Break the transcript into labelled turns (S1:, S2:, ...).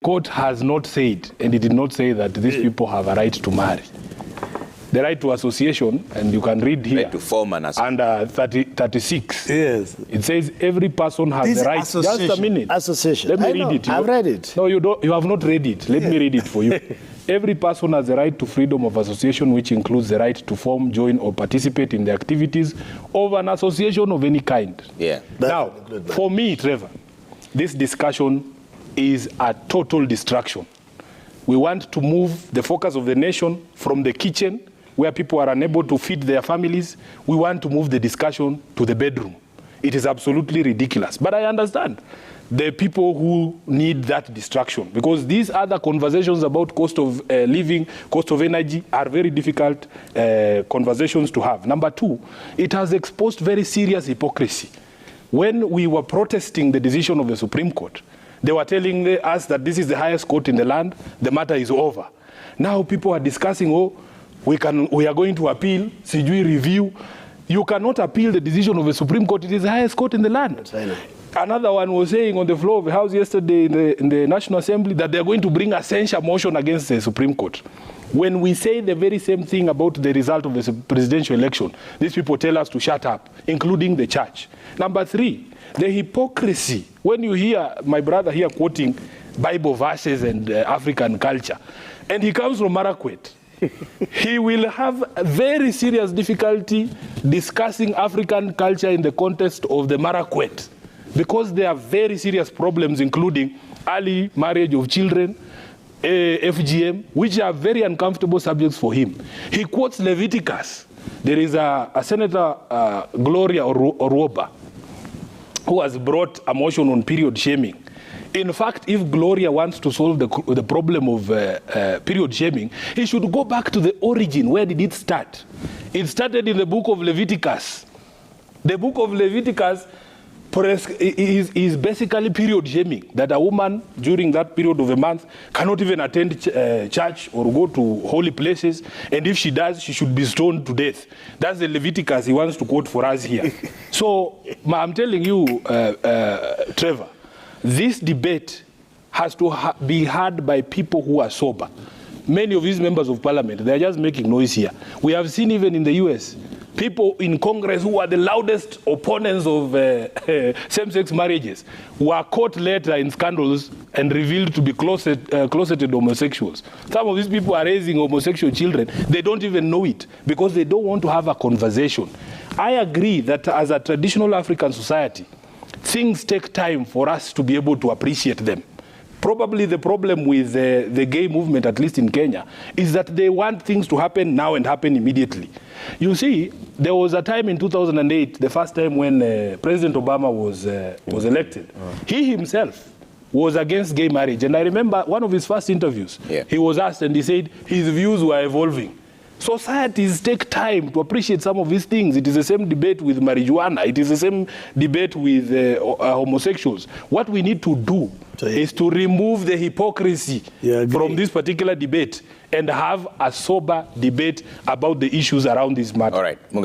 S1: Court has not said, and it did not say that these people have a right to marry. The right to association, and you can read here,
S2: right to form an association.
S1: Under 36.
S3: Yes.
S1: It says every person has the right. Just a minute.
S3: Association.
S1: Let me read it.
S3: I've read it.
S1: No, you don't. You have not read it. Let me read it for you. Every person has the right to freedom of association, which includes the right to form, join, or participate in the activities of an association of any kind.
S2: Yeah.
S1: Now, for me, Trevor, this discussion is a total distraction. We want to move the focus of the nation from the kitchen, where people are unable to feed their families. We want to move the discussion to the bedroom. It is absolutely ridiculous. But I understand the people who need that distraction, because these other conversations about cost of living, cost of energy are very difficult conversations to have. Number two, it has exposed very serious hypocrisy. When we were protesting the decision of the Supreme Court, they were telling us that this is the highest court in the land, the matter is over. Now people are discussing, oh, we are going to appeal, CJUI review. You cannot appeal the decision of the Supreme Court. It is the highest court in the land. Another one was saying on the floor of the House yesterday in the National Assembly that they are going to bring a censure motion against the Supreme Court. When we say the very same thing about the result of the presidential election, these people tell us to shut up, including the church. Number three, the hypocrisy. When you hear my brother here quoting Bible verses and African culture, and he comes from Marakwet, he will have a very serious difficulty discussing African culture in the context of the Marakwet, because there are very serious problems, including early marriage of children, FGM, which are very uncomfortable subjects for him. He quotes Leviticus. There is a Senator Gloria Oroba, who has brought a motion on period shaming. In fact, if Gloria wants to solve the problem of period shaming, he should go back to the origin. Where did it start? It started in the book of Leviticus. The book of Leviticus is basically period shaming, that a woman during that period of a month cannot even attend church or go to holy places, and if she does, she should be stoned to death. That's the Leviticus he wants to quote for us here. So I'm telling you, Trevor, this debate has to be had by people who are sober. Many of these members of parliament, they are just making noise here. We have seen even in the US, people in Congress who are the loudest opponents of same-sex marriages were caught later in scandals and revealed to be closeted homosexuals. Some of these people are raising homosexual children. They don't even know it because they don't want to have a conversation. I agree that as a traditional African society, things take time for us to be able to appreciate them. Probably the problem with the gay movement, at least in Kenya, is that they want things to happen now and happen immediately. You see, there was a time in 2008, the first time when President Obama was elected. He himself was against gay marriage. And I remember one of his first interviews, he was asked and he said his views were evolving. Societies take time to appreciate some of these things. It is the same debate with marijuana. It is the same debate with homosexuals. What we need to do is to remove the hypocrisy from this particular debate and have a sober debate about the issues around this matter.
S2: All right.